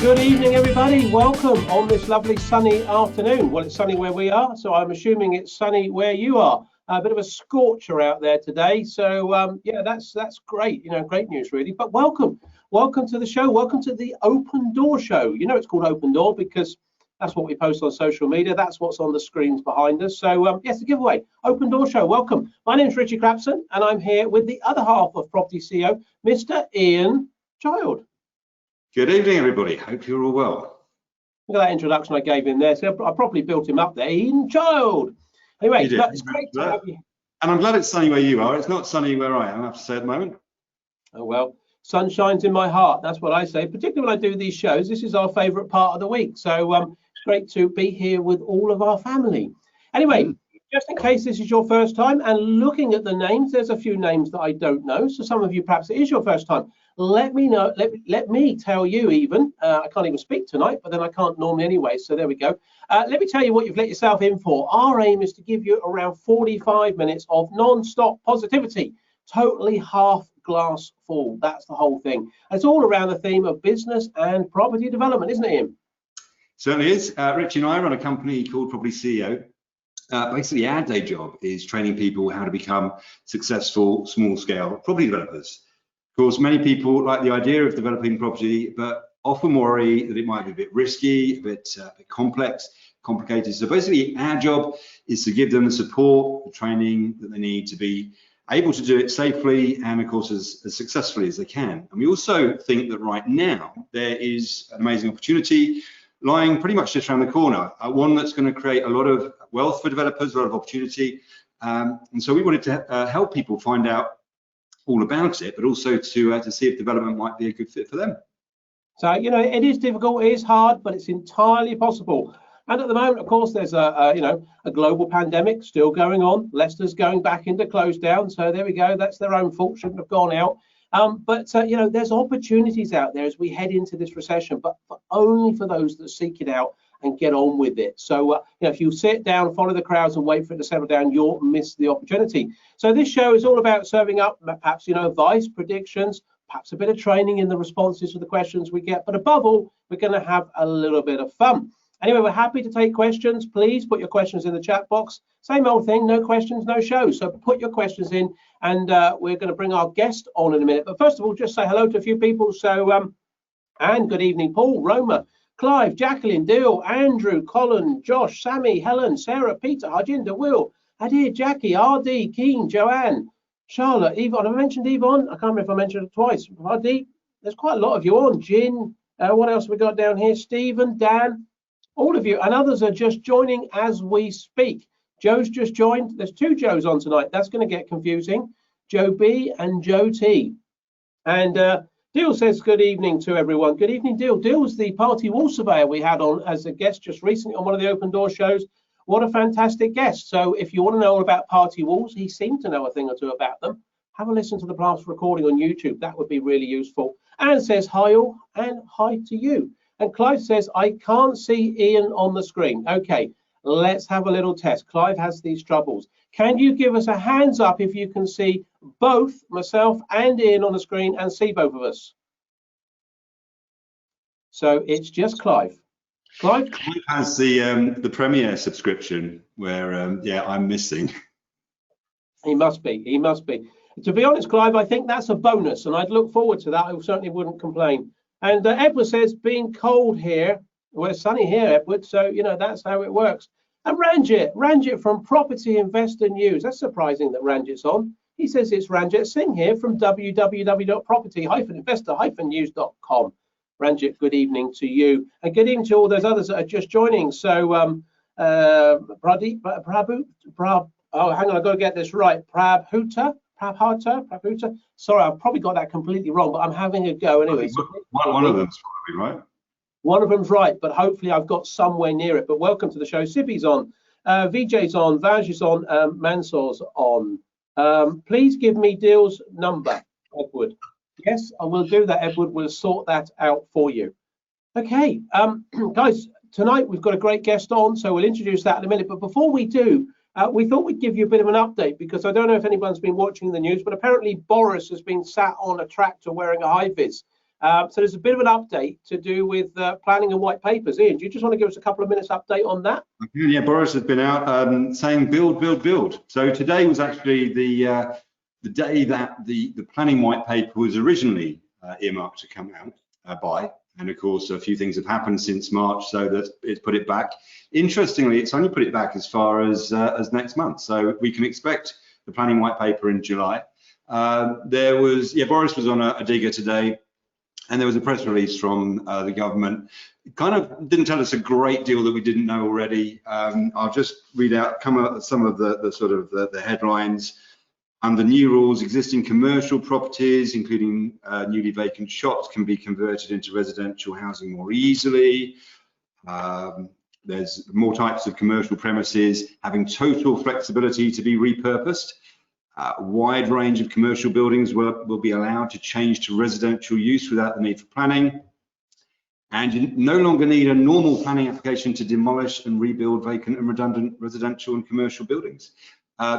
Good evening, everybody. Welcome on this lovely sunny afternoon. Well, it's sunny where we are, so I'm assuming it's sunny where you are. A bit of a scorcher out there today, so yeah, that's great. Great news, really. But welcome to the show. Welcome to the Open Door Show. It's called Open Door because that's what we post on social media. That's what's on the screens behind us. So yes, a giveaway. Open Door Show. Welcome. My name's Richie Clapson, and I'm here with the other half of Property CEO, Mr. Ian Child. Good evening, everybody. Hope you're all well. Look at that introduction I gave him there. So I probably built him up there. Ian Child. Anyway, it's great to have you. And I'm glad it's sunny where you are. It's not sunny where I am, I have to say at the moment. Oh, well, sun shines in my heart. That's what I say, particularly when I do these shows. This is our favourite part of the week. So it's great to be here with all of our family. Anyway, just in case this is your first time and looking at the names, there's a few names that I don't know. So some of you, perhaps it is your first time. Let me know. Let me tell you even. I can't even speak tonight, but then I can't normally anyway. So there we go. Let me tell you what you've let yourself in for. Our aim is to give you around 45 minutes of non-stop positivity, totally half glass full. That's the whole thing. It's all around the theme of business and property development, isn't it, Ian? Certainly is. Richie and I run a company called propertyCEO. Basically, our day job is training people how to become successful small-scale property developers. Of course, many people like the idea of developing property, but often worry that it might be a bit risky, a bit complex, complicated. So basically, our job is to give them the support, the training that they need to be able to do it safely and, of course, as successfully as they can. And we also think that right now there is an amazing opportunity lying pretty much just around the corner, one that's going to create a lot of wealth for developers, a lot of opportunity. And so we wanted to help people find out all about it, but also to see if development might be a good fit for them. So, it is difficult, it is hard, but it's entirely possible. And at the moment, of course, there's a global pandemic still going on. Leicester's going back into close down. So there we go. That's their own fault. Shouldn't have gone out. But there's opportunities out there as we head into this recession, but only for those that seek it out and get on with it. So if you sit down, follow the crowds and wait for it to settle down, you'll miss the opportunity. So this show is all about serving up perhaps advice, predictions, perhaps a bit of training in the responses to the questions we get, but above all, we're going to have a little bit of fun. Anyway, we're happy to take questions. Please put your questions in the chat box. Same old thing, no questions, no show. So put your questions in, and we're going to bring our guest on in a minute. But first of all, just say hello to a few people. So and good evening, Paul, Roma, Clive, Jacqueline, Dale, Andrew, Colin, Josh, Sammy, Helen, Sarah, Peter, Harjinder, Will, Adir, Jackie, RD, Keen, Joanne, Charlotte, Yvonne. I mentioned Yvonne. I can't remember if I mentioned it twice. RD, there's quite a lot of you on. Jin, what else have we got down here? Stephen, Dan, all of you, and others are just joining as we speak. Joe's just joined. There's two Joes on tonight. That's going to get confusing. Joe B and Joe T. And Deal says good evening to everyone. Good evening, Deal. Deal's the party wall surveyor we had on as a guest just recently on one of the Open Door shows. What a fantastic guest. So if you want to know about party walls, he seemed to know a thing or two about them. Have a listen to the past recording on YouTube. That would be really useful. Anne says hi all and hi to you. And Clive says, I can't see Ian on the screen. Okay, let's have a little test. Clive has these troubles. Can you give us a hands up if you can see both myself and Ian on the screen and see both of us? So it's just Clive. Clive has the Premier subscription where, yeah, I'm missing. He must be. He must be. To be honest, Clive, I think that's a bonus, and I'd look forward to that. I certainly wouldn't complain. And Edward says, being cold here, well, it's sunny here, Edward, so, that's how it works. And Ranjit from Property Investor News. That's surprising that Ranjit's on. He says it's Ranjit Singh here from www.property-investor-news.com. Ranjit, good evening to you. And good evening to all those others that are just joining. So, Pradeep, oh, hang on, I've got to get this right. Prabhuta. Sorry, I've probably got that completely wrong, but I'm having a go anyway. One of them's probably right. One of them's right, but hopefully I've got somewhere near it. But welcome to the show. Sibby's on, VJ's on, Vaj is on, Mansour's on. Please give me Deal's number, Edward. Yes, I will do that, Edward. We'll sort that out for you. Okay, guys, tonight we've got a great guest on, so we'll introduce that in a minute. But before we do, we thought we'd give you a bit of an update because I don't know if anyone's been watching the news, but apparently Boris has been sat on a tractor wearing a high vis. So there's a bit of an update to do with planning and white papers. Ian, do you just want to give us a couple of minutes update on that? Yeah, Boris has been out saying build, build, build. So today was actually the day that the planning white paper was originally earmarked to come out by. And of course, a few things have happened since March, so that it's put it back. Interestingly, it's only put it back as far as next month. So we can expect the planning white paper in July. Boris was on a digger today, and there was a press release from the government. It kind of didn't tell us a great deal that we didn't know already. I'll just read out some of the headlines. Under new rules, existing commercial properties, including newly vacant shops, can be converted into residential housing more easily. There's more types of commercial premises having total flexibility to be repurposed. A wide range of commercial buildings will be allowed to change to residential use without the need for planning. And you no longer need a normal planning application to demolish and rebuild vacant and redundant residential and commercial buildings.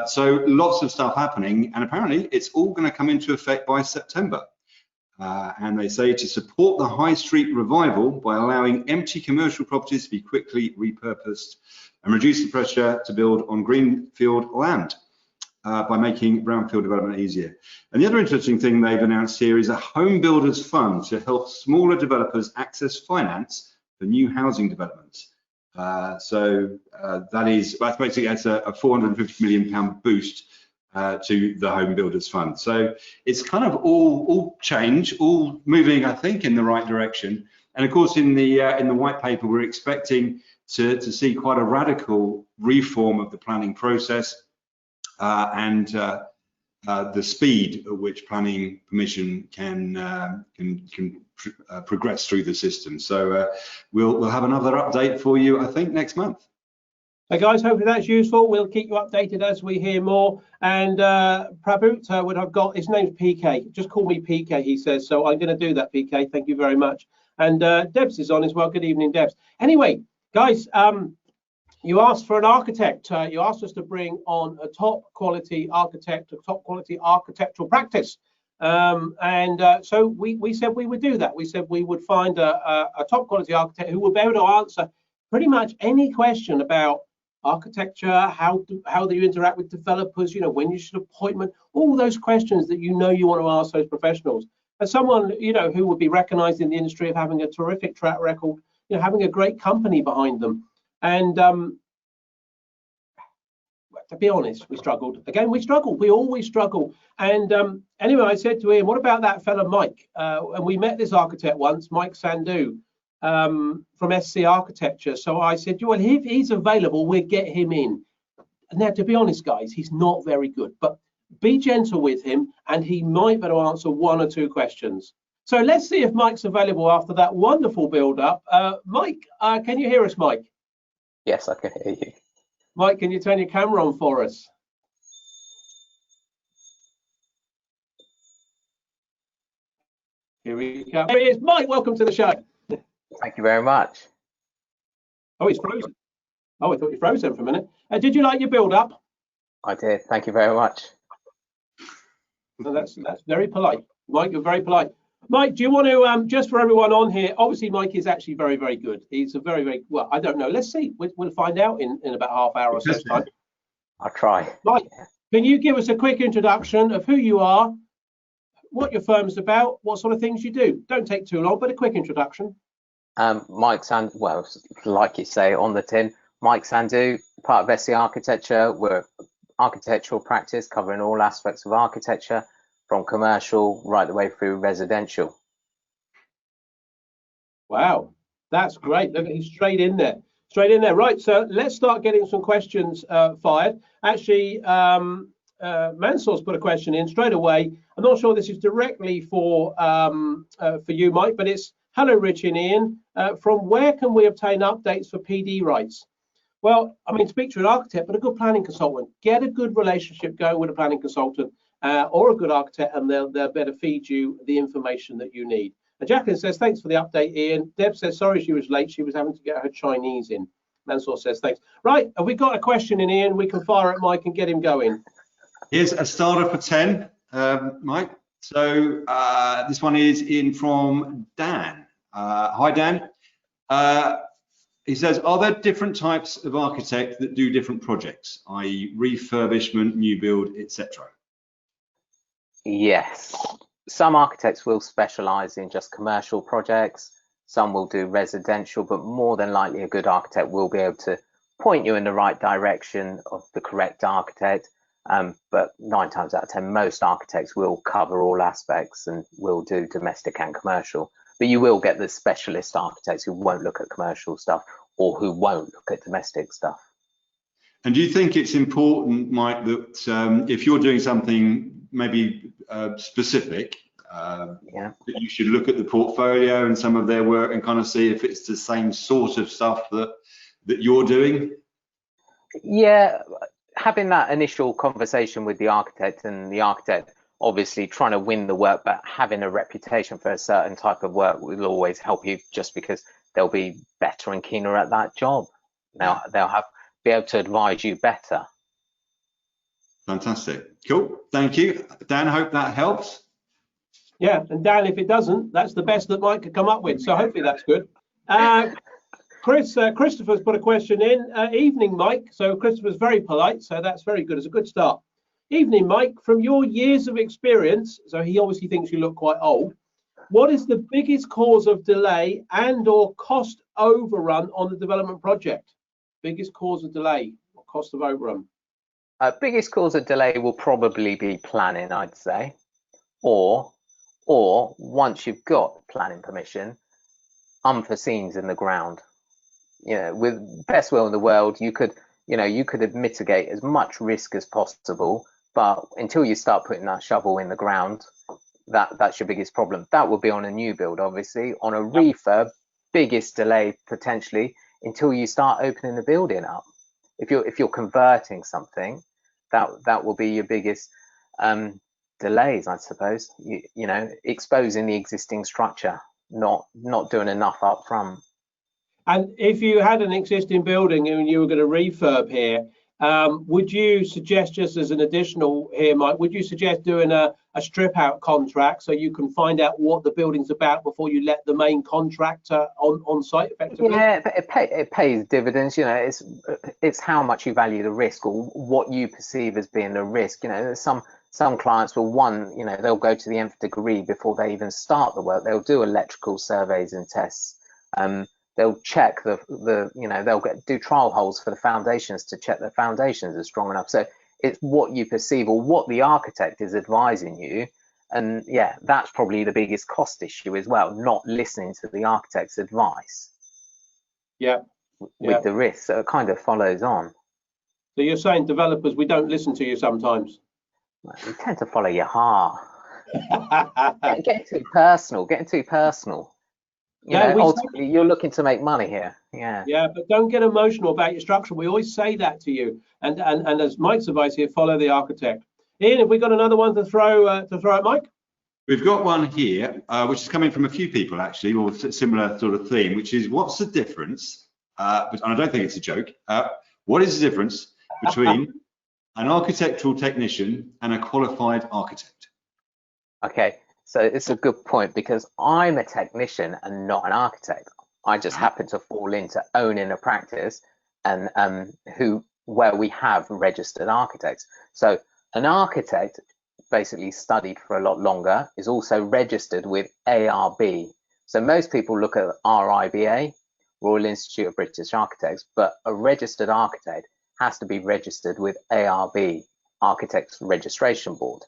So lots of stuff happening, and apparently it's all going to come into effect by September. And they say to support the high street revival by allowing empty commercial properties to be quickly repurposed and reduce the pressure to build on greenfield land. By making brownfield development easier. And the other interesting thing they've announced here is a home builders fund to help smaller developers access finance for new housing developments. That's basically a £450 million boost to the home builders fund. So it's kind of all change, all moving, I think, in the right direction. And of course, in the white paper, we're expecting to see quite a radical reform of the planning process. And the speed at which planning permission can progress through the system. So we'll have another update for you, I think, next month. So guys, hopefully that's useful. We'll keep you updated as we hear more. And Prabhu, what I've got, his name's PK. Just call me PK, he says. So I'm going to do that, PK. Thank you very much. And Debs is on as well. Good evening, Debs. Anyway, guys, you asked for an architect. You asked us to bring on a top quality architect, a top quality architectural practice. So we said we would do that. We said we would find a top quality architect who would be able to answer pretty much any question about architecture, how do you interact with developers, when you should appointment, all those questions that you want to ask those professionals. And someone, who would be recognized in the industry of having a terrific track record, having a great company behind them. And to be honest, we struggled. Again, we struggled. We always struggle. And anyway, I said to him, what about that fella, Mike? And we met this architect once, Mike Sandhu, from SC Architecture. So I said, well, if he's available, we'll get him in. Now, to be honest, guys, he's not very good, but be gentle with him and he might better answer one or two questions. So let's see if Mike's available after that wonderful build-up. Mike, can you hear us, Mike? Yes, I can hear you. Mike, can you turn your camera on for us? Here we go. There he is. Mike, welcome to the show. Thank you very much. Oh, he's frozen. Oh, I thought you froze then for a minute. Did you like your build-up? I did. Thank you very much. Well, that's very polite. Mike, you're very polite. Mike, do you want to, just for everyone on here, obviously Mike is actually very, very good. He's a very, very, well, I don't know. Let's see. We'll find out in about half hour or so time. I'll try. Mike, can you give us a quick introduction of who you are, what your firm's about, what sort of things you do? Don't take too long, but a quick introduction. Mike Sandhu, well, like you say on the tin, Mike Sandhu, part of SC Architecture. We're architectural practice covering all aspects of architecture, from commercial right the way through residential. Wow, that's great. Look, he's straight in there. Right, so let's start getting some questions fired. Actually, Mansour's put a question in straight away. I'm not sure this is directly for you, Mike, but it's, hello, Rich and Ian. From where can we obtain updates for PD rights? Well, I mean, speak to an architect, but a good planning consultant. Get a good relationship going with a planning consultant. Or a good architect, and they'll better feed you the information that you need. And Jacqueline says, thanks for the update, Ian. Deb says, sorry she was late. She was having to get her Chinese in. Mansour says, thanks. Right, have we got a question in, Ian? We can fire at Mike and get him going. Here's a starter for 10, Mike. So this one is in from Dan. Hi, Dan. He says, are there different types of architect that do different projects, i.e. refurbishment, new build, etc.? Yes. Some architects will specialize in just commercial projects. Some will do residential, but more than likely a good architect will be able to point you in the right direction of the correct architect. But 9 times out of 10, most architects will cover all aspects and will do domestic and commercial. But you will get the specialist architects who won't look at commercial stuff or who won't look at domestic stuff. And do you think it's important, Mike, that if you're doing something maybe specific, that you should look at the portfolio and some of their work and kind of see if it's the same sort of stuff that you're doing? Yeah, having that initial conversation with the architect, and the architect obviously trying to win the work, but having a reputation for a certain type of work will always help you, just because they'll be better and keener at that job. Now they'll be able to advise you better. Fantastic. Cool. Thank you, Dan. Hope that helps. Yeah, and Dan, if it doesn't, that's the best that Mike could come up with. So hopefully that's good. Christopher's put a question in. Evening, Mike. So Christopher's very polite, so that's very good. It's a good start. Evening, Mike. From your years of experience, so he obviously thinks you look quite old, what is the biggest cause of delay and or cost overrun on the development project? Biggest cause of delay or cost of overrun? Biggest cause of delay will probably be planning, I'd say, or once you've got planning permission, unforeseens in the ground. You know, with best will in the world, you could mitigate as much risk as possible, but until you start putting that shovel in the ground, that's your biggest problem. That would be on a new build, obviously. On a refurb, biggest delay potentially until you start opening the building up. If you're converting something, that will be your biggest delays, I suppose. You know, exposing the existing structure, not doing enough up front. And if you had an existing building and you were going to refurb here, would you suggest, just as an additional here, Mike, would you suggest doing a strip out contract so you can find out what the building's about before you let the main contractor on site effectively? Yeah, it pays dividends. You know, it's how much you value the risk or what you perceive as being the risk. You know, there's some clients will they'll go to the nth degree before they even start the work. They'll do electrical surveys and tests. They'll check they'll do trial holes for the foundations to check the foundations are strong enough. So it's what you perceive or what the architect is advising you. And yeah, that's probably the biggest cost issue as well, not listening to the architect's advice. Yeah. With the risk. So it kind of follows on. So you're saying developers, we don't listen to you sometimes? You tend to follow your heart. Getting too personal. You know, ultimately, you're looking to make money here. Yeah, but don't get emotional about your structure. We always say that to you. And as Mike's advice here, follow the architect. Ian, have we got another one to throw at Mike? We've got one here, which is coming from a few people actually, or similar sort of theme, which is what's the difference? And I don't think it's a joke. What is the difference between an architectural technician and a qualified architect? Okay. So it's a good point, because I'm a technician and not an architect. I just happen to fall into owning a practice and where we have registered architects. So an architect basically studied for a lot longer, is also registered with ARB. So most people look at RIBA, Royal Institute of British Architects, but a registered architect has to be registered with ARB, Architects Registration Board.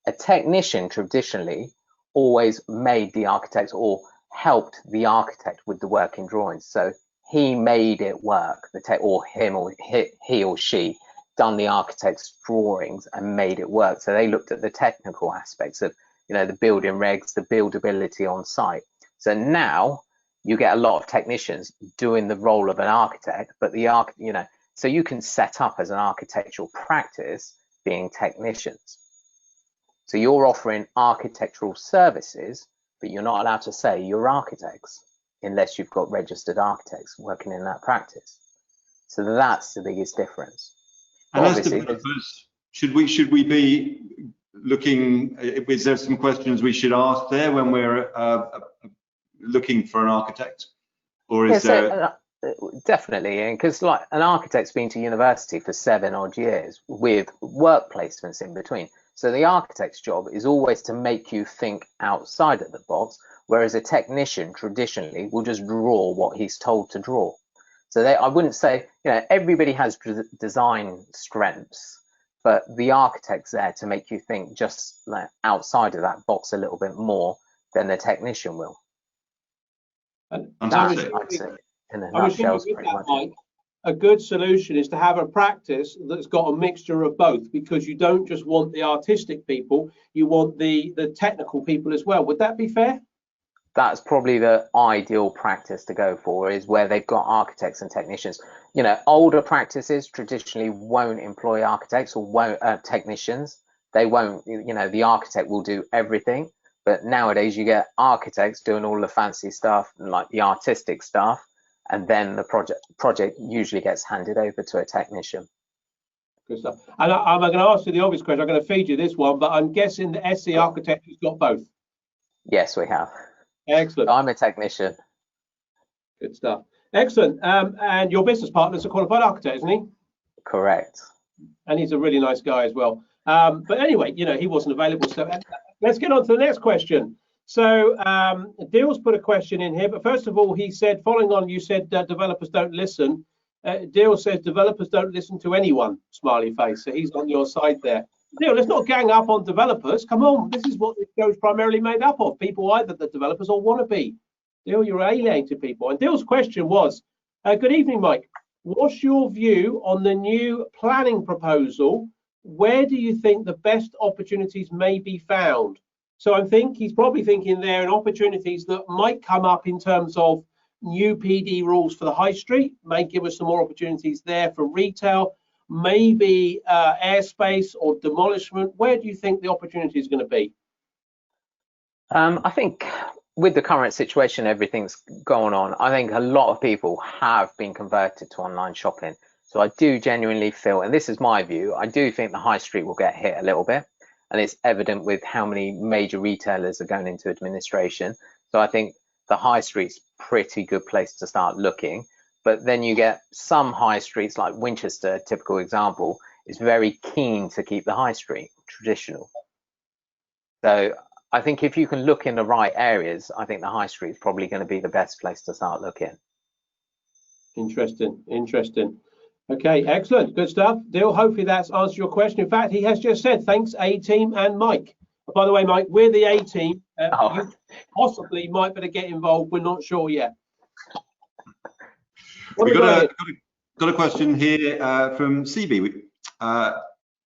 A technician traditionally always made the architect or helped the architect with the working drawings. So he made it work, he or she done the architect's drawings and made it work. So they looked at the technical aspects of, the building regs, the buildability on site. So now you get a lot of technicians doing the role of an architect, but so you can set up as an architectural practice being technicians. So you're offering architectural services, but you're not allowed to say you're architects unless you've got registered architects working in that practice. So that's the biggest difference. And as developers, should we be looking, is there some questions we should ask there when we're looking for an architect, or is there? Definitely, because like an architect's been to university for 7 odd years with work placements in between. So the architect's job is always to make you think outside of the box, whereas a technician traditionally will just draw what he's told to draw. So I wouldn't say, everybody has design strengths, but the architect's there to make you think just like outside of that box a little bit more than the technician will. Fantastic. In a nutshell, pretty much. Mike, a good solution is to have a practice that's got a mixture of both, because you don't just want the artistic people, you want the technical people as well. Would that be fair? That's probably the ideal practice to go for, is where they've got architects and technicians. Older practices traditionally won't employ architects or won't technicians. They won't, the architect will do everything. But nowadays you get architects doing all the fancy stuff, like the artistic stuff, and then the project usually gets handed over to a technician. Good stuff. And I'm going to ask you the obvious question. I'm going to feed you this one, but I'm guessing the SC architect has got both. Yes, we have. Excellent. I'm a technician. Good stuff. Excellent. And your business partner's a qualified architect, isn't he? Correct. And he's a really nice guy as well. But anyway, he wasn't available. So let's get on to the next question. So Dill's put a question in here, but first of all, he said, following on, you said developers don't listen. Dill says developers don't listen to anyone, smiley face. So he's on your side there. Dill, let's not gang up on developers. Come on, this is what this show's primarily made up of. People either the developers or want to be. Dill, you're alienating people. And Dill's question was, good evening, Mike. What's your view on the new planning proposal? Where do you think the best opportunities may be found? So he's probably thinking there in opportunities that might come up in terms of new PD rules for the high street, may give us some more opportunities there for retail, maybe airspace or demolishment. Where do you think the opportunity is going to be? I think with the current situation, everything's going on. I think a lot of people have been converted to online shopping. So I do genuinely feel, and this is my view, I do think the high street will get hit a little bit. And it's evident with how many major retailers are going into administration. So I think the high street's pretty good place to start looking. But then you get some high streets like Winchester, typical example, is very keen to keep the high street traditional. So I think if you can look in the right areas, I think the high street is probably going to be the best place to start looking. Interesting. Okay, excellent, good stuff. Dill, hopefully that's answered your question. In fact, he has just said thanks, A-team and Mike. By the way, Mike, we're the A-team. You possibly might better get involved. We're not sure yet. We've got a question here from CB.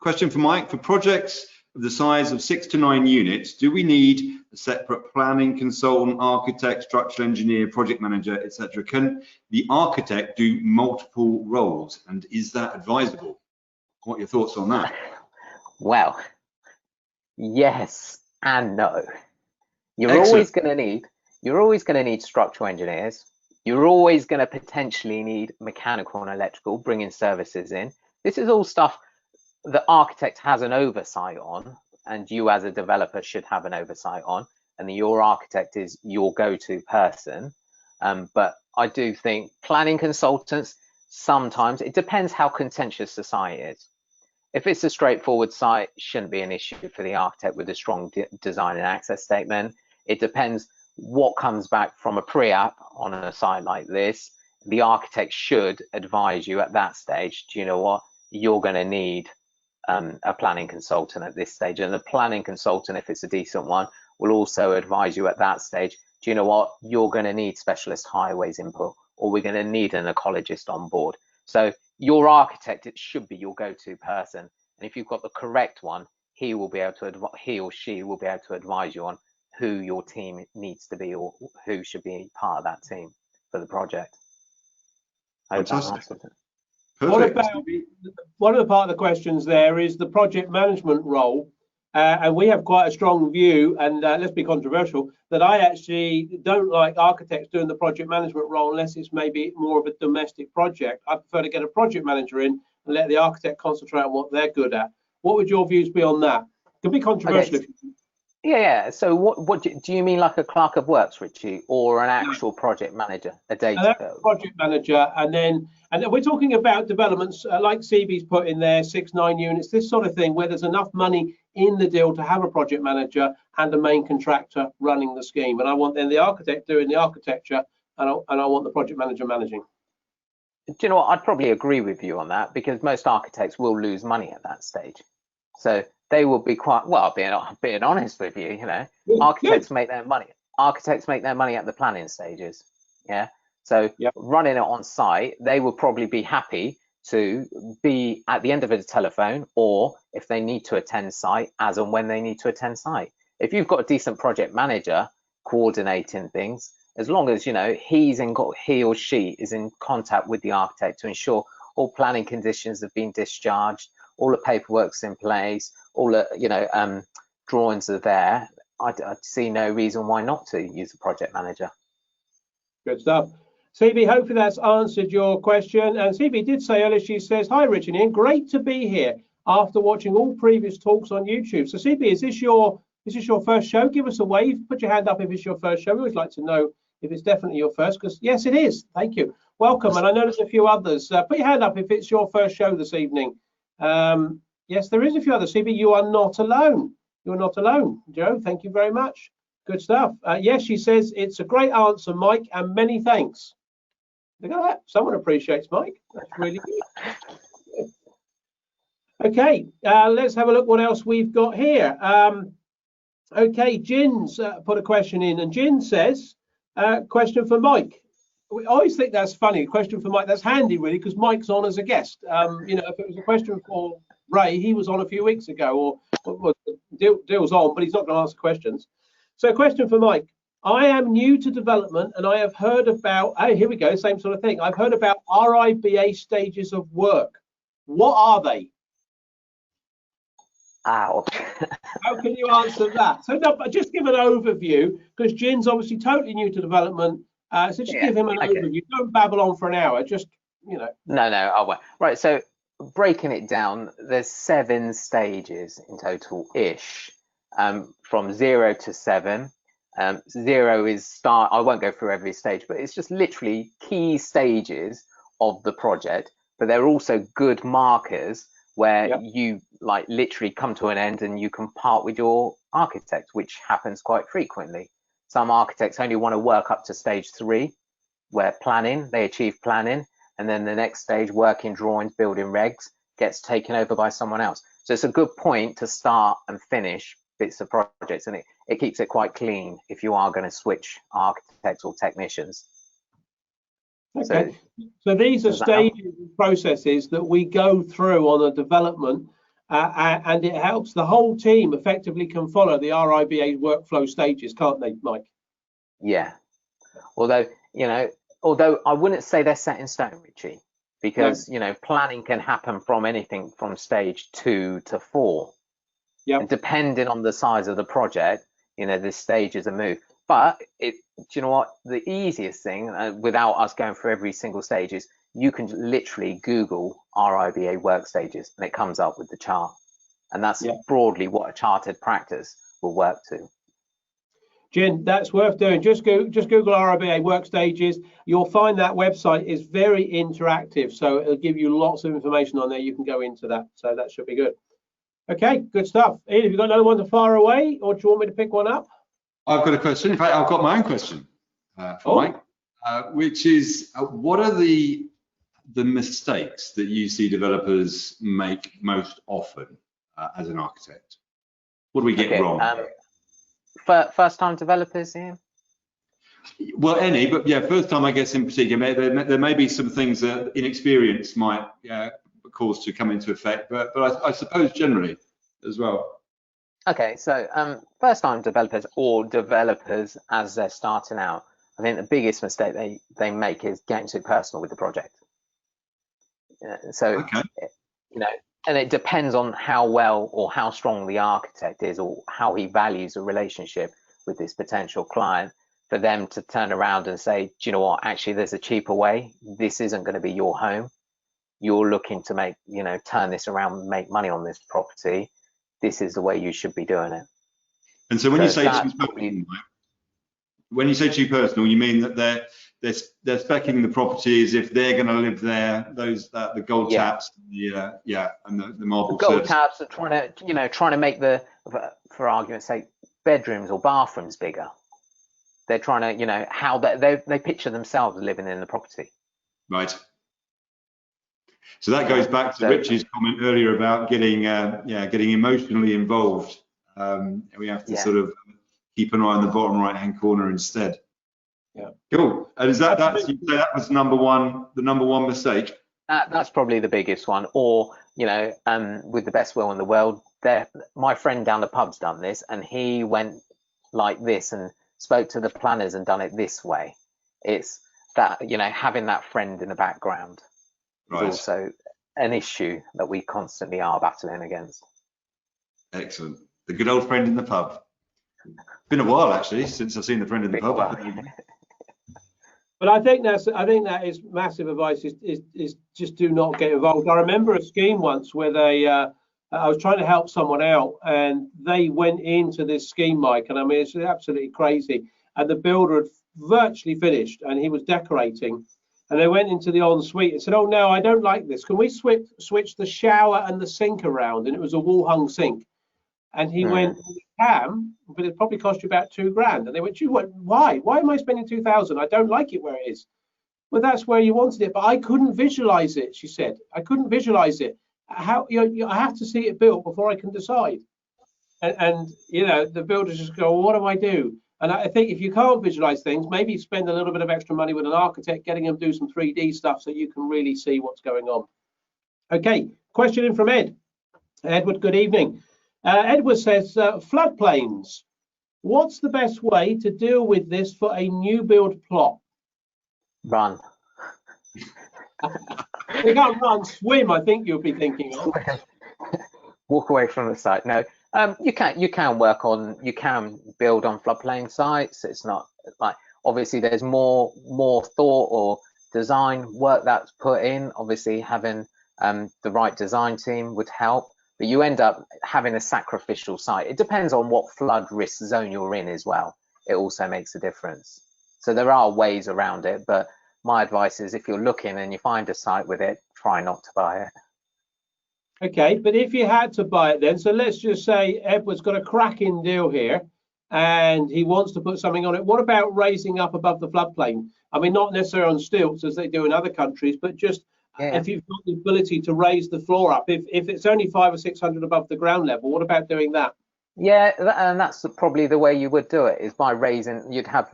Question for Mike. For projects of the size of 6 to 9 units, do we need a separate planning consultant, architect, structural engineer, project manager, etc.? Can the architect do multiple roles, and is that advisable? What are your thoughts on that? Well, yes and no. You're always going to need structural engineers. You're always going to potentially need mechanical and electrical, bringing services in. This is all stuff the architect has an oversight on, and you as a developer should have an oversight on, and your architect is your go-to person. But I do think planning consultants, sometimes it depends how contentious the site is. If it's a straightforward site, it shouldn't be an issue for the architect with a strong design and access statement. It depends what comes back from a pre-app on a site like this. The architect should advise you at that stage, do you know what, you're going to need a planning consultant at this stage, and the planning consultant, if it's a decent one, will also advise you at that stage, do you know what, you're going to need specialist highways input, or we're going to need an ecologist on board. So your architect, it should be your go-to person, and if you've got the correct one, he or she will be able to advise you on who your team needs to be, or who should be part of that team for the project. Fantastic. What about one of the part of the questions there is the project management role, and we have quite a strong view, and let's be controversial, that I actually don't like architects doing the project management role unless it's maybe more of a domestic project. I prefer to get a project manager in and let the architect concentrate on what they're good at. What would your views be on that? Could be controversial. Okay. Yeah. So what do you mean, like a clerk of works, Richie, or an actual project manager, a data project manager, and we're talking about developments like CB's put in there, 6-9 units, this sort of thing, where there's enough money in the deal to have a project manager and a main contractor running the scheme. And I want then the architect doing the architecture, and I want the project manager managing. Do you know what? I'd probably agree with you on that, because most architects will lose money at that stage. So they will be quite, well, being honest with you, architects make their money. Architects make their money at the planning stages. Yeah. So running it on site, they will probably be happy to be at the end of a telephone, or if they need to attend site, as and when they need to attend site. If you've got a decent project manager coordinating things, as long as he or she is in contact with the architect to ensure all planning conditions have been discharged, all the paperwork's in place, all the drawings are there, I'd see no reason why not to use a project manager. Good stuff. CB, hopefully that's answered your question. And CB did say earlier, she says, hi Rich and Ian, great to be here after watching all previous talks on YouTube. So CB, is this your first show? Give us a wave, put your hand up if it's your first show. We always like to know if it's definitely your first, because yes, it is. Thank you. Welcome. And I know there's a few others. Put your hand up if it's your first show this evening. Yes, there is a few others. CB, you are not alone. You're not alone. Joe, thank you very much. Good stuff. Yes, she says, it's a great answer, Mike, and many thanks. Look at that. Someone appreciates Mike. That's really good. Okay, let's have a look what else we've got here. Okay, Jin's put a question in, and Jin says, question for Mike. We always think that's funny. Question for Mike. That's handy, really, because Mike's on as a guest. If it was a question for Ray, he was on a few weeks ago, or Dill's on, but he's not going to answer questions. So, question for Mike. I am new to development, and I have heard about. Oh, here we go. Same sort of thing. I've heard about RIBA stages of work. What are they? Ow. How can you answer that? So, no, but just give an overview, because Jin's obviously totally new to development. So just give him an overview. Don't babble on for an hour. Just, No, I won't. Right. So breaking it down, there's 7 stages in total-ish, from 0 to 7. 0 is start. I won't go through every stage, but it's just literally key stages of the project. But they're also good markers where you literally come to an end and you can part with your architect, which happens quite frequently. Some architects only want to work up to stage 3, where they achieve planning, and then the next stage, working drawings, building regs, gets taken over by someone else. So it's a good point to start and finish bits of projects, and it keeps it quite clean if you are going to switch architects or technicians. Okay, so these are stages and processes that we go through on a development, and it helps the whole team effectively can follow the RIBA workflow stages, can't they, Mike? Yeah, although I wouldn't say they're set in stone, Richie, because planning can happen from anything from stage 2 to 4. Yeah, depending on the size of the project, the stages are moved. But do you know what? The easiest thing, without us going through every single stage, is you can literally Google RIBA work stages, and it comes up with the chart. And that's broadly what a chartered practice will work to. Jin, that's worth doing. Just Google RIBA work stages. You'll find that website is very interactive, so it'll give you lots of information on there. You can go into that, so that should be good. Okay, good stuff. Ian, have you got another one to fire away, or do you want me to pick one up? I've got a question. In fact, I've got my own question for Mike, which is, what are the mistakes that you see developers make most often as an architect? What do we get wrong? First-time developers, Ian? Well, but first time, I guess, in particular. There may be some things that inexperience might cause to come into effect, but I suppose generally as well. Okay, so first-time developers or developers as they're starting out, I think the biggest mistake they make is getting too personal with the project. And it depends on how well or how strong the architect is, or how he values a relationship with this potential client, for them to turn around and say, do you know what, actually there's a cheaper way. This isn't going to be your home. You're looking to make, turn this around, make money on this property. this is the way you should be doing it. And so when you say that's too personal, when you say too personal, you mean that they're speccing the property as if they're going to live there. Those the gold taps, and the marble gold surface. taps are trying to make the, for argument's sake, bedrooms or bathrooms bigger. They're trying to, how they picture themselves living in the property. Right. So that goes back to Rich's comment earlier about getting emotionally involved. We have to sort of keep an eye on the bottom right-hand corner instead. Yeah. Cool. And is that you say that was the number one mistake? That's probably the biggest one. Or with the best will in the world, my friend down the pub's done this, and he went like this and spoke to the planners and done it this way. It's that having that friend in the background is also an issue that we constantly are battling against. Excellent. The good old friend in the pub. It's been a while actually since I've seen the friend in the pub. But I think that is massive advice. Is just do not get involved. I remember a scheme once where I was trying to help someone out, and they went into this scheme, Mike, and I mean it's absolutely crazy. And the builder had virtually finished, and he was decorating, and they went into the ensuite and said, "Oh no, I don't like this. Can we switch the shower and the sink around?" And it was a wall-hung sink. And he went, "We can, but it probably cost you about £2,000." And they went, "Why? Why am I spending 2,000? I don't like it where it is." Well, that's where you wanted it, but I couldn't visualize it. She said, "I couldn't visualize it. How I have to see it built before I can decide." And the builders just go, well, "What do I do?" And I think if you can't visualize things, maybe spend a little bit of extra money with an architect, getting them to do some 3D stuff so you can really see what's going on. Okay, question in from Ed. Edward, good evening. Edward says, floodplains. What's the best way to deal with this for a new build plot? Run. You can't run, swim, I think you'll be thinking of. Walk away from the site. No, you can build on floodplain sites. It's not like, obviously there's more thought or design work that's put in. Obviously having the right design team would help. But you end up having a sacrificial site. It depends on what flood risk zone you're in as well. It also makes a difference. So there are ways around it, but my advice is if you're looking and you find a site with it, try not to buy it. Okay, but if you had to buy it then, so let's just say Edward's got a cracking deal here and he wants to put something on it. What about raising up above the floodplain? I mean, not necessarily on stilts as they do in other countries, but just if you've got the ability to raise the floor up, if it's only 500 or 600 above the ground level, what about doing that? Yeah, and that's probably the way you would do it, is by raising. You'd have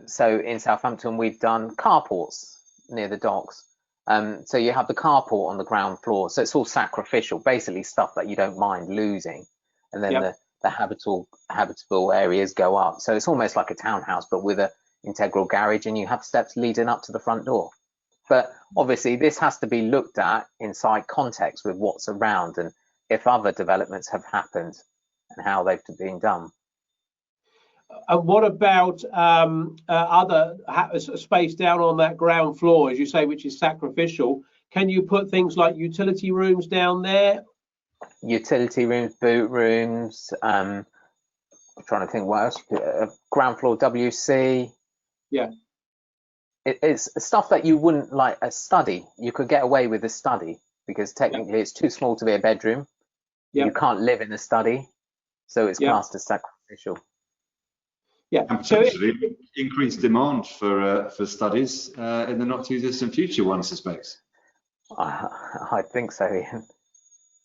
so in Southampton we've done carports near the docks. So you have the carport on the ground floor, so it's all sacrificial, basically stuff that you don't mind losing, and then the habitable areas go up. So it's almost like a townhouse, but with an integral garage, and you have steps leading up to the front door. But obviously this has to be looked at inside context with what's around and if other developments have happened and how they've been done. And what about other space down on that ground floor, as you say, which is sacrificial? Can you put things like utility rooms down there? Utility rooms, boot rooms. I'm trying to think what else. Ground floor WC. Yeah. It's stuff that you wouldn't like a study. You could get away with a study because technically it's too small to be a bedroom. You can't live in a study, so it's classed as sacrificial. Yeah, and potentially increased demand for studies in the not too distant future, one suspects. I think so, Ian.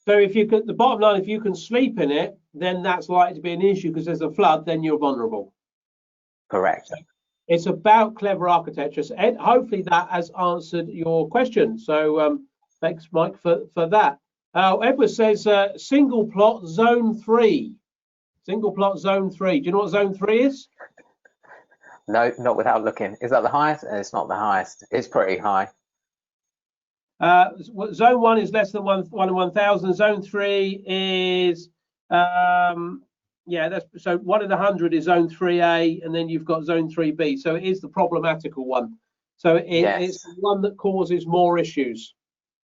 So if you could, the bottom line, if you can sleep in it, then that's likely to be an issue because there's a flood, then you're vulnerable. Correct. So it's about clever architecture. So Ed, hopefully that has answered your question. So thanks, Mike, for that. Edward says single plot zone 3. Single plot zone 3. Do you know what zone 3 is? No, not without looking. Is that the highest? It's not the highest. It's pretty high. Zone 1 is less than 1 in 1,000. Zone 3 is that's so 1 in 100 is zone 3A, and then you've got zone 3B. So it is the problematical one. So it's the one that causes more issues.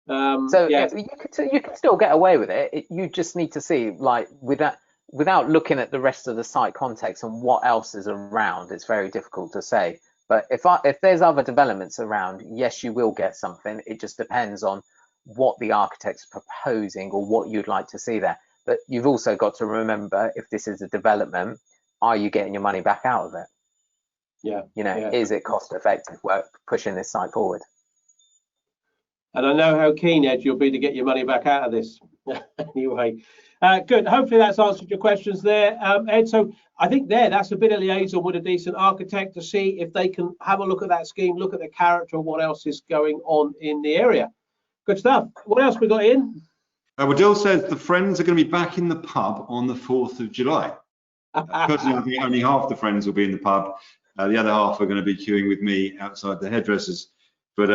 Yeah. You can still get away with it. You just need to see, like, without looking at the rest of the site context and what else is around, it's very difficult to say. But if there's other developments around, yes, you will get something. It just depends on what the architect's proposing or what you'd like to see there. But you've also got to remember, if this is a development, are you getting your money back out of it? Yeah. Is it cost effective work pushing this site forward? And I know how keen, Ed, you'll be to get your money back out of this. Anyway, good. Hopefully that's answered your questions there, Ed. So I think that's a bit of liaison with a decent architect to see if they can have a look at that scheme, look at the character and what else is going on in the area. Good stuff. What else we got in? Well, Dill says the friends are going to be back in the pub on the 4th of July. Personally, I think only half the friends will be in the pub. The other half are going to be queuing with me outside the hairdressers. But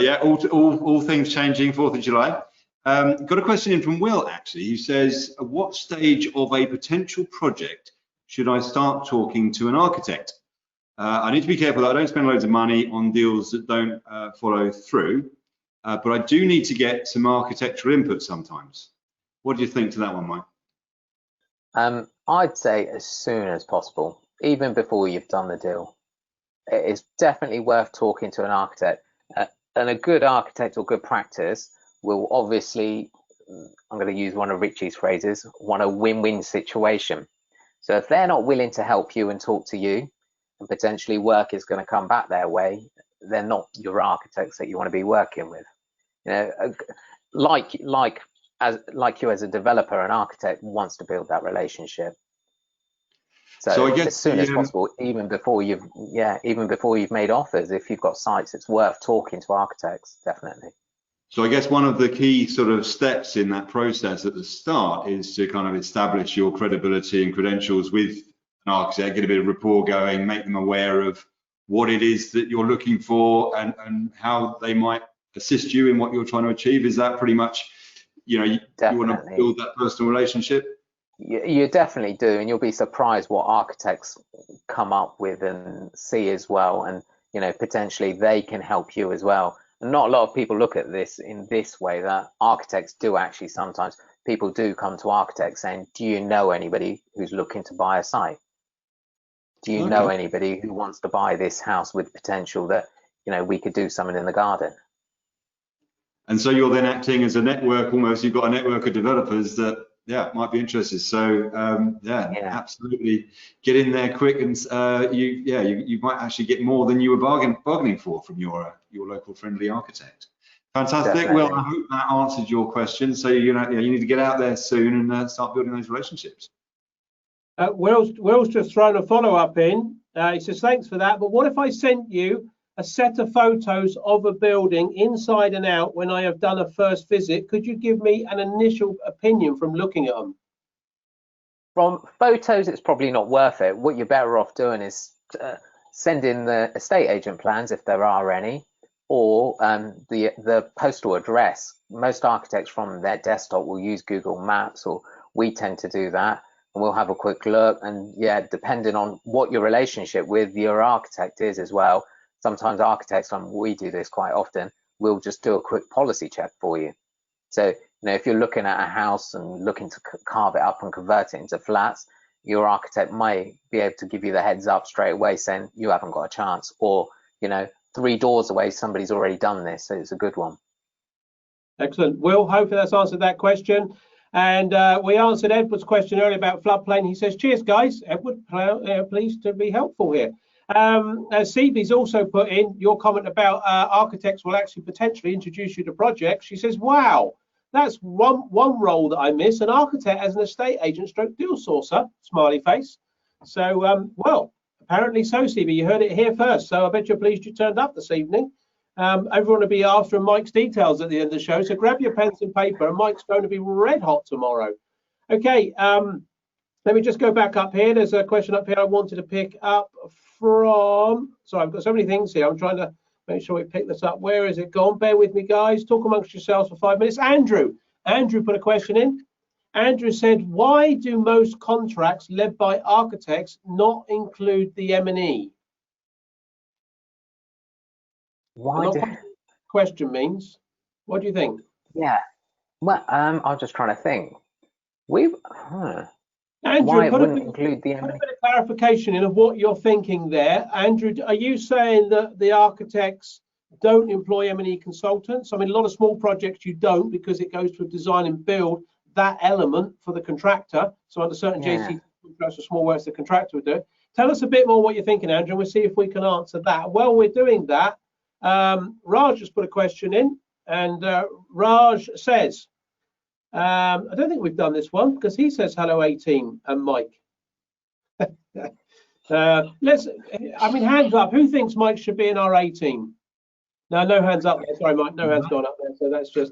yeah, all things changing, 4th of July. Got a question in from Will, actually. He says, at what stage of a potential project should I start talking to an architect? I need to be careful that I don't spend loads of money on deals that don't follow through, but I do need to get some architectural input sometimes. What do you think to that one, Mike? I'd say as soon as possible, even before you've done the deal. It's definitely worth talking to an architect. And a good architect or good practice will obviously, I'm going to use one of Richie's phrases, want a win-win situation. So if they're not willing to help you and talk to you, and potentially work is going to come back their way, they're not your architects that you want to be working with. Like you as a developer, an architect wants to build that relationship. So I guess as soon as possible, even before you've made offers, if you've got sites, it's worth talking to architects, definitely. So I guess one of the key sort of steps in that process at the start is to kind of establish your credibility and credentials with an architect, get a bit of rapport going, make them aware of what it is that you're looking for and how they might assist you in what you're trying to achieve. Is that pretty much, you want to build that personal relationship? You definitely do, and you'll be surprised what architects come up with and see as well, and potentially they can help you as well. And not a lot of people look at this in this way, that architects do actually, sometimes people do come to architects saying, do you know anybody who's looking to buy a site? Do you know anybody who wants to buy this house with potential that we could do something in the garden? And so you're then acting as a network almost. You've got a network of developers that might be interested. So absolutely get in there quick, and you might actually get more than you were bargaining for from your local friendly architect. Fantastic. Definitely. Well, I hope that answered your question. So you need to get out there soon and start building those relationships. Will's just thrown a follow-up in. He says thanks for that, but what if I sent you a set of photos of a building inside and out when I have done a first visit? Could you give me an initial opinion from looking at them? From photos, it's probably not worth it. What you're better off doing is sending the estate agent plans, if there are any, or the postal address. Most architects from their desktop will use Google Maps, or we tend to do that, and we'll have a quick look. And depending on what your relationship with your architect is as well, sometimes architects, and we do this quite often, we'll just do a quick policy check for you. So, if you're looking at a house and looking to carve it up and convert it into flats, your architect might be able to give you the heads up straight away saying you haven't got a chance, or, 3 doors away, somebody's already done this. So it's a good one. Excellent. Will, hopefully that's answered that question. And we answered Edward's question earlier about floodplain. He says, cheers, guys. Edward, pleased to be helpful here. CB's also put in your comment about architects will actually potentially introduce you to projects. She says, wow, that's one role that I miss, an architect as an estate agent stroke deal sourcer, smiley face. So, well, apparently so, CB, you heard it here first. So I bet you're pleased you turned up this evening. Everyone will be after Mike's details at the end of the show. So grab your pens and paper, and Mike's going to be red hot tomorrow. Okay, let me just go back up here. There's a question up here I wanted to pick up from. Sorry, I've got so many things here. I'm trying to make sure we pick this up. Where is it gone? Bear with me, guys. Talk amongst yourselves for 5 minutes. Andrew put a question in. Andrew said, why do most contracts led by architects not include the M&E? Why? Question means, what do you think? Yeah. Well, I'm just trying to think. We Andrew, why it wouldn't include the put a bit of clarification in of what you're thinking there. Andrew, are you saying that the architects don't employ M&E consultants? I mean, a lot of small projects you don't, because it goes to a design and build, that element for the contractor. So under certain JCT contracts for small works, the contractor would do it. Tell us a bit more what you're thinking, Andrew, and we'll see if we can answer that. While we're doing that, Raj just put a question in, and Raj says, I don't think we've done this one because he says hello, A-team and Mike. I mean, hands up. Who thinks Mike should be in our A-team? No hands up there. Sorry, Mike, no hands gone up there. So that's just,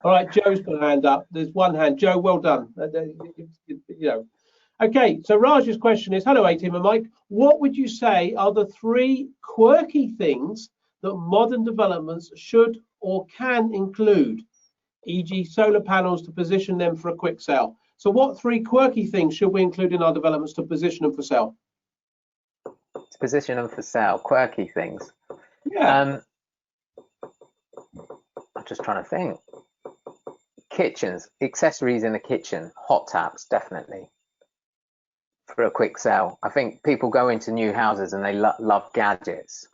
all right, Joe's got a hand up. There's one hand. Joe, well done. You know. Okay, so Raj's question is, hello, A-team and Mike. What would you say are the 3 quirky things that modern developments should or can include, e.g. solar panels to position them for a quick sale? So what 3 quirky things should we include in our developments to position them for sale? To position them for sale, quirky things. Yeah. I'm just trying to think. Kitchens, accessories in the kitchen, hot taps, definitely. For a quick sale. I think people go into new houses and they love gadgets.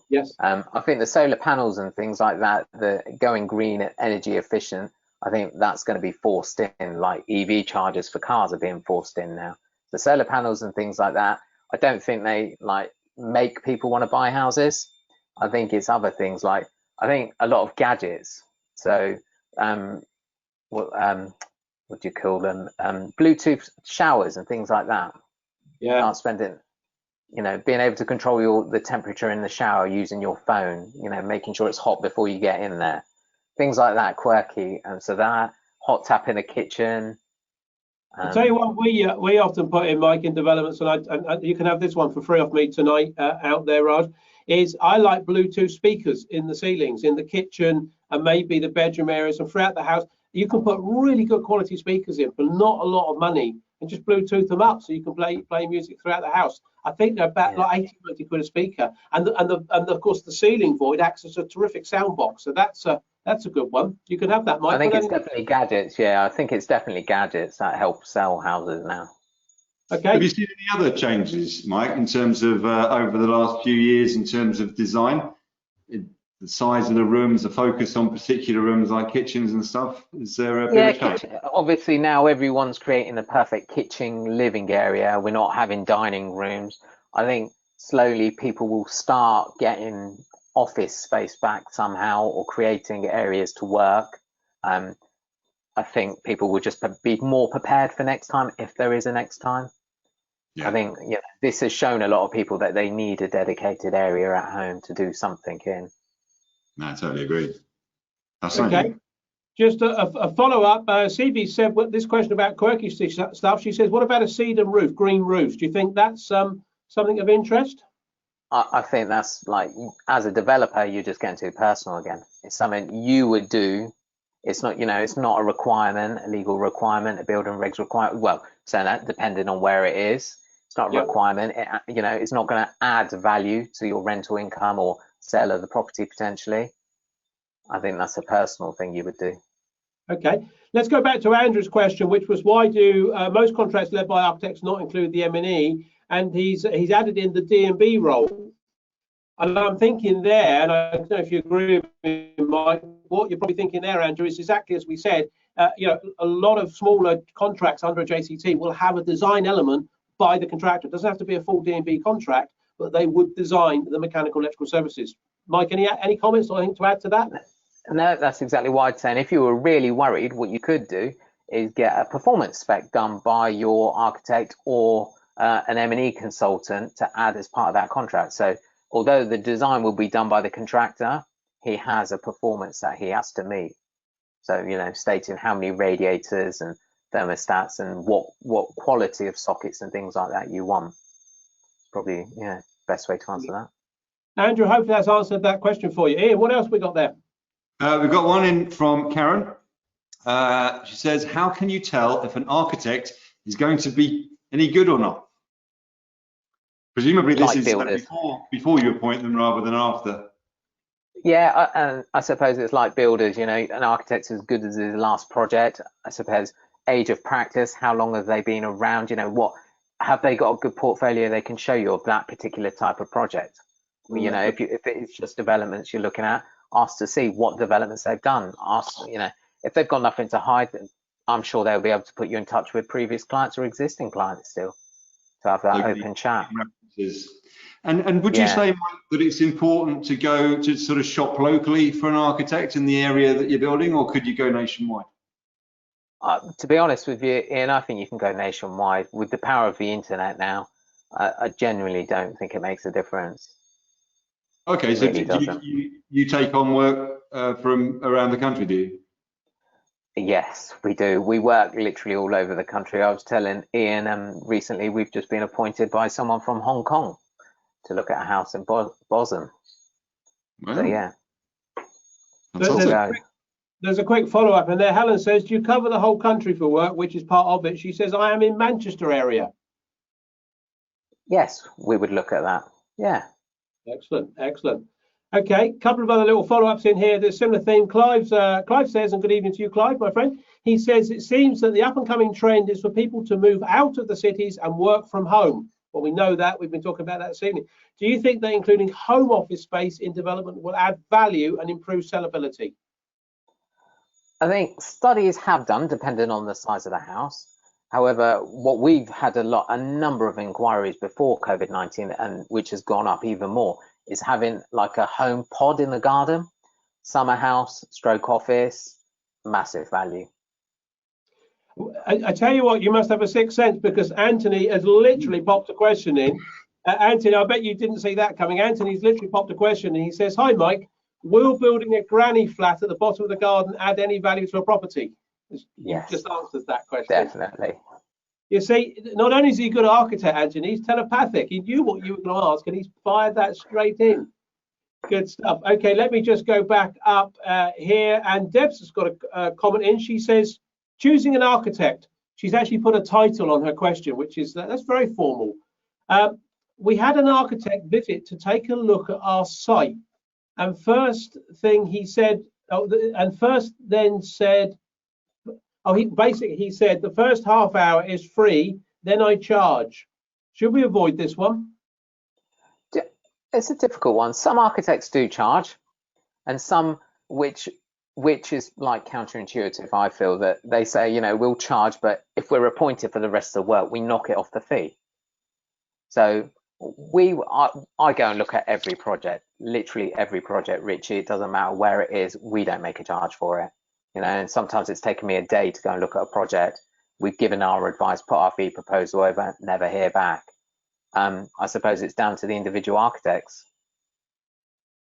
Yes. I think the solar panels and things like that, the going green, energy efficient, I think that's going to be forced in, like EV chargers for cars are being forced in now. The solar panels and things like that, I don't think they like make people want to buy houses. I think it's other things like, I think a lot of gadgets. So what do you call them? Bluetooth showers and things like that. Yeah. Start spending, you know, being able to control the temperature in the shower using your phone, you know, making sure it's hot before you get in there. Things like that, quirky. And so that, hot tap in the kitchen. I'll tell you what we often put in, Mike, in developments, and you can have this one for free off me tonight out there, Raj, is I like Bluetooth speakers in the ceilings, in the kitchen, and maybe the bedroom areas and throughout the house. You can put really good quality speakers in for not a lot of money and just Bluetooth them up so you can play music throughout the house. I think they're about like 80, 90 quid a speaker. And of course the ceiling void acts as a terrific sound box. So that's a good one. You can have that, Mike. I think it's definitely gadgets. Yeah, I think it's definitely gadgets that help sell houses now. Okay. Have you seen any other changes, Mike, in terms of over the last few years in terms of design? The size of the rooms, the focus on particular rooms like kitchens and stuff? Is there a bit of change? Obviously now everyone's creating the perfect kitchen living area. We're not having dining rooms. I think slowly people will start getting office space back somehow or creating areas to work. I think people will just be more prepared for next time if there is a next time. Yeah. I think this has shown a lot of people that they need a dedicated area at home to do something in. No, I totally agree. That's okay. Just a follow-up. CV said this question about quirky stuff. She says, what about a cedar roof, green roofs? Do you think that's something of interest? I think that's like, as a developer, you're just getting too personal again. It's something you would do. It's not, it's not a requirement, a legal requirement, a building regs requirement. Well, so that depending on where it is, it's not a requirement. It's not going to add value to your rental income or sale of the property potentially. I think that's a personal thing you would do. Okay, let's go back to Andrew's question, which was why do most contracts led by architects not include the M&E? And he's added in the D&B role. And I'm thinking there, and I don't know if you agree with me, Mike, what you're probably thinking there, Andrew, is exactly as we said. A lot of smaller contracts under a JCT will have a design element by the contractor. It doesn't have to be a full D&B contract, but they would design the mechanical electrical services. Mike, any comments or anything to add to that? No, that's exactly what I'd say. And if you were really worried, what you could do is get a performance spec done by your architect or an M&E consultant to add as part of that contract. So although the design will be done by the contractor, he has a performance that he has to meet. So, stating how many radiators and thermostats and what quality of sockets and things like that you want. Probably, best way to answer that. Andrew, hopefully that's answered that question for you. Ian, what else we got there? We've got one in from Karen. She says, how can you tell if an architect is going to be any good or not? Presumably this is before you appoint them rather than after. Yeah, and I suppose it's like builders, you know, an architect's as good as his last project. I suppose age of practice, how long have they been around? You know, what have they got a good portfolio they can show you of that particular type of project? Well, you know, if it's just developments you're looking at, ask to see what developments they've done. Ask, you know, if they've got nothing to hide, I'm sure they'll be able to put you in touch with previous clients or existing clients still to have that open chat. References. And would you Yeah. say, Mike, that it's important to go to sort of shop locally for an architect in the area that you're building, or could you go nationwide? To be honest with you, Ian, I think you can go nationwide. With the power of the internet now, I genuinely don't think it makes a difference. Okay, so Really do you take on work from around the country, do you? Yes, we do. We work literally all over the country. I was telling Ian recently we've just been appointed by someone from Hong Kong to look at a house in Boston. Wow. So yeah. There's a quick follow-up in there. Helen says, do you cover the whole country for work, which is part of it? She says, I am in Manchester area. Yes, we would look at that. Yeah. Excellent, excellent. Okay, couple of other little follow-ups in here. There's a similar theme. Clive says, and good evening to you, Clive, my friend. He says, it seems that the up-and-coming trend is for people to move out of the cities and work from home. Well, we know that. We've been talking about that this evening. Do you think that including home office space in development will add value and improve sellability? I think studies have done, depending on the size of the house. However, what we've had a number of inquiries before COVID-19, and which has gone up even more, is having like a home pod in the garden, summer house, stroke office, massive value. I tell you what, you must have a sixth sense, because Anthony has literally popped a question in. Anthony, I bet you didn't see that coming. Anthony's literally popped a question and he says, hi, Mike. Will building a granny flat at the bottom of the garden add any value to a property? Yes. You've just answered that question. Definitely. You see, not only is he a good architect, Anthony, he's telepathic. He knew what you were going to ask and he's fired that straight in. Good stuff. Okay, let me just go back up here. And Debs has got a comment in. She says, choosing an architect. She's actually put a title on her question, which is, that's very formal. We had an architect visit to take a look at our site. And first thing he said, he said the first half hour is free, then I charge. Should we avoid this one? It's a difficult one. Some architects do charge, and some which is like counterintuitive. I feel that they say, you know, we'll charge, but if we're appointed for the rest of the work, we knock it off the fee. So I go and look at every project, literally every project, Richie. It doesn't matter where it is, we don't make a charge for it. You know, and sometimes it's taken me a day to go and look at a project. We've given our advice, put our fee proposal over, never hear back. I suppose it's down to the individual architects.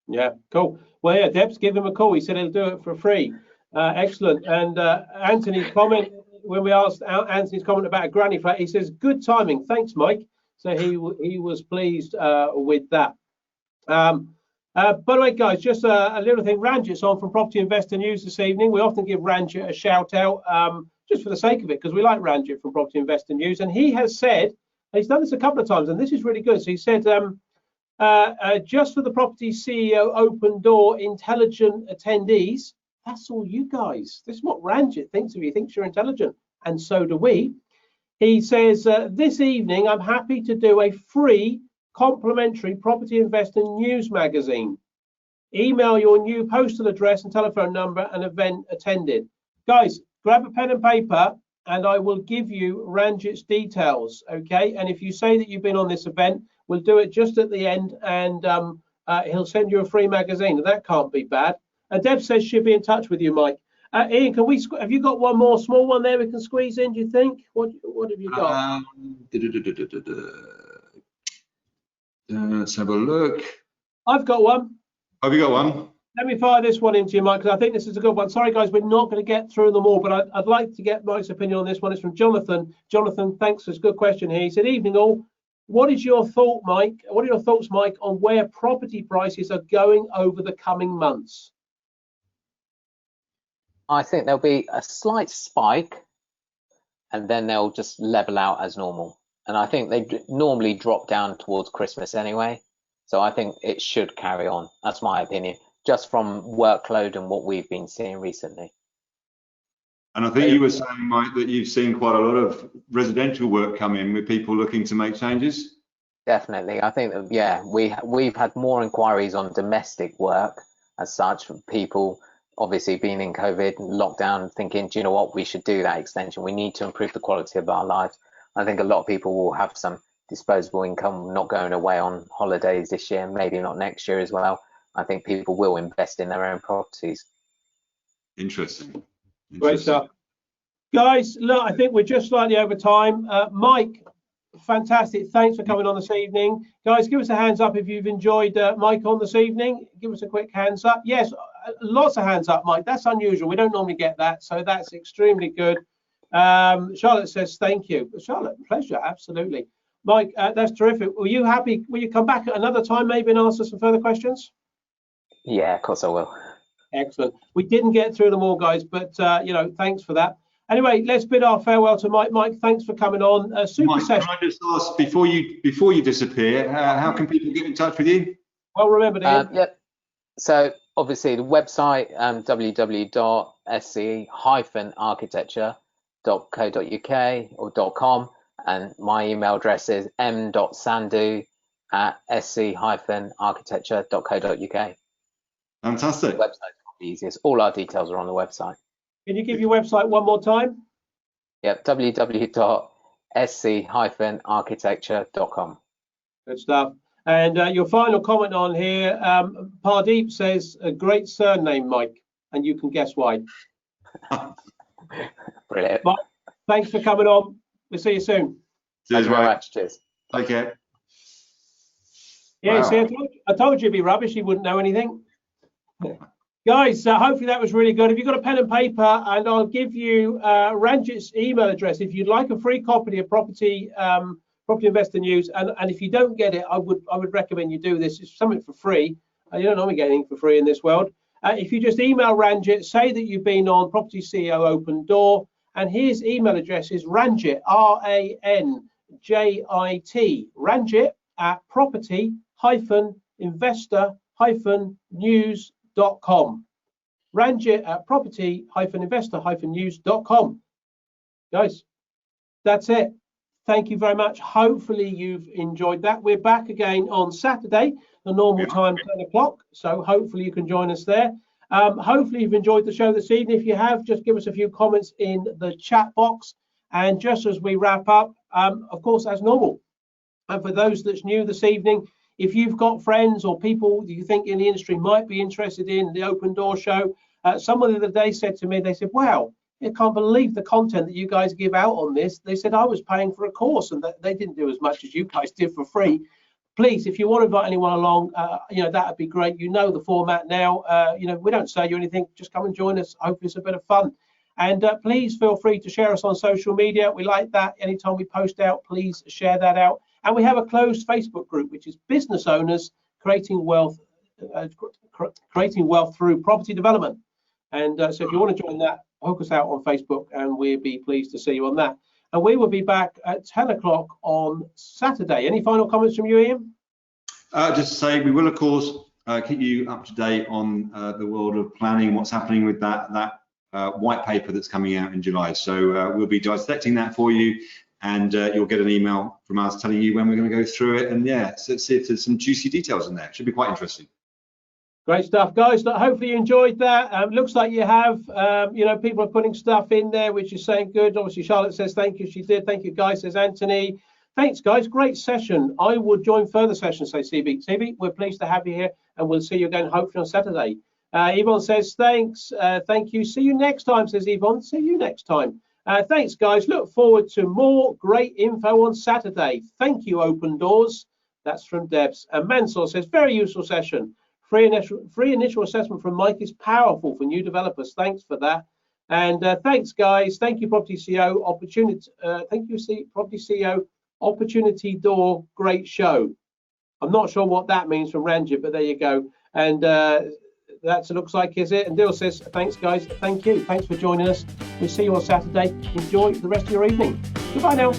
Yeah, cool. Well, yeah, Debs, give him a call. He said he'll do it for free. Excellent. And Anthony's comment, when we asked Anthony's comment about a granny flat, he says, good timing. Thanks, Mike. So he was pleased with that. By the way, guys, just a little thing. Ranjit's on from Property Investor News this evening. We often give Ranjit a shout out just for the sake of it, because we like Ranjit from Property Investor News. And he has said, he's done this a couple of times, and this is really good. So he said, just for the Property CEO open door intelligent attendees, that's all you guys. This is what Ranjit thinks of you. He thinks you're intelligent, and so do we. He says, this evening, I'm happy to do a free complimentary Property Investor News magazine. Email your new postal address and telephone number and event attended. Guys, grab a pen and paper and I will give you Ranjit's details, okay? And if you say that you've been on this event, we'll do it just at the end and he'll send you a free magazine. That can't be bad. Deb says she'll be in touch with you, Mike. Ian, have you got one more small one there we can squeeze in, do you think? What have you got? Let's have a look. I've got one. Have you got one? Let me fire this one into you, Mike, because I think this is a good one. Sorry, guys, we're not going to get through them all, but I'd like to get Mike's opinion on this one. It's from Jonathan. Jonathan, thanks. It's a good question here. He said, evening all. What is your thought, Mike? What are your thoughts, Mike, on where property prices are going over the coming months? I think there'll be a slight spike and then they'll just level out as normal. And I think they normally drop down towards Christmas anyway. So I think it should carry on. That's my opinion. just from workload and what we've been seeing recently. And I think you were saying, Mike, that you've seen quite a lot of residential work come in with people looking to make changes. Definitely. I think that, yeah, we've had more inquiries on domestic work as such, from people obviously being in COVID lockdown thinking, do you know what, we should do that extension. We need to improve the quality of our lives. I think a lot of people will have some disposable income, not going away on holidays this year, maybe not next year as well. I think people will invest in their own properties. Interesting. Great stuff. Guys, look, I think we're just slightly over time. Mike, fantastic. Thanks for coming on this evening. Guys, give us a hands up if you've enjoyed Mike on this evening. Give us a quick hands up. Yes, lots of hands up, Mike. That's unusual. We don't normally get that, so that's extremely good. Charlotte says thank you. Charlotte, pleasure, absolutely. Mike, that's terrific. Were you happy? Will you come back at another time maybe and answer some further questions? Yeah, of course I will. Excellent. We didn't get through them all, guys, but you know, thanks for that. Anyway, let's bid our farewell to Mike. Mike, thanks for coming on. Super Mike, session. can I just ask, before you disappear, how can people get in touch with you? Well remembered, Ian. Yep. So obviously the website, www.sc-architecture.co.uk or .com, and my email address is m.sandhu@sc-architecture.co.uk. Fantastic. The website's the easiest. All our details are on the website. Can you give your website one more time? Yep, www.sc-architecture.com. Good stuff. And your final comment on here, Pardeep says, a great surname, Mike, and you can guess why. Brilliant. Mike, thanks for coming on. We'll see you soon. Cheers, very Mike. much. Cheers. Take care. Yeah, Wow. see, I told you it'd be rubbish. You wouldn't know anything. Guys, hopefully that was really good. If you've got a pen and paper, and I'll give you Ranjit's email address if you'd like a free copy of Property Investor News. And if you don't get it, I would recommend you do this. It's something for free. You don't normally get anything for free in this world. If you just email Ranjit, say that you've been on Property CEO Open Door, and his email address is Ranjit, R-A-N-J-I-T, Ranjit at property-investor-news.com. Ranjit at property-investor-news.com. Guys, that's it. Thank you very much. Hopefully you've enjoyed that. We're back again on Saturday, the normal time, 10 o'clock. So hopefully you can join us there. Hopefully you've enjoyed the show this evening. If you have, just give us a few comments in the chat box. And just as we wrap up, of course, as normal, and for those that's new this evening, if you've got friends or people that you think in the industry might be interested in the Open Door show, someone the other day said to me, they said, wow, I can't believe the content that you guys give out on this. They said I was paying for a course and that they didn't do as much as you guys did for free. Please, if you want to invite anyone along, you know, that would be great. You know the format now. You know, we don't say you anything. Just come and join us. I hope it's a bit of fun. And please feel free to share us on social media. We like that. Anytime we post out, please share that out. And we have a closed Facebook group, which is business owners creating wealth through property development. And so if you want to join that, hook us out on Facebook, and we'll be pleased to see you on that. And we will be back at 10 o'clock on Saturday. Any final comments from you, Ian? Just to say, we will, of course, keep you up to date on the world of planning, what's happening with that white paper that's coming out in July. So we'll be dissecting that for you, and you'll get an email from us telling you when we're going to go through it. And yeah, so let's see if there's some juicy details in there. It should be quite interesting. Great stuff, guys. Hopefully you enjoyed that. Looks like you have. You know, people are putting stuff in there, which is saying good. Obviously, Charlotte says thank you. She did. Thank you, guys, says Anthony. Thanks, guys. Great session. I will join further sessions, say CB. CB, we're pleased to have you here, and we'll see you again hopefully on Saturday. Yvonne says thanks. Thank you. See you next time, says Yvonne. See you next time. Thanks, guys. Look forward to more great info on Saturday. Thank you, Open Doors. That's from Debs. And Mansour says very useful session. Free initial assessment from Mike is powerful for new developers. Thanks for that. And thanks, guys. Thank you, PropertyCEO. Thank you, PropertyCEO. Opportunity Door. Great show. I'm not sure what that means from Ranjit, but there you go. And that looks like is it. And Dill says, thanks, guys. Thank you. Thanks for joining us. We'll see you on Saturday. Enjoy the rest of your evening. Goodbye now.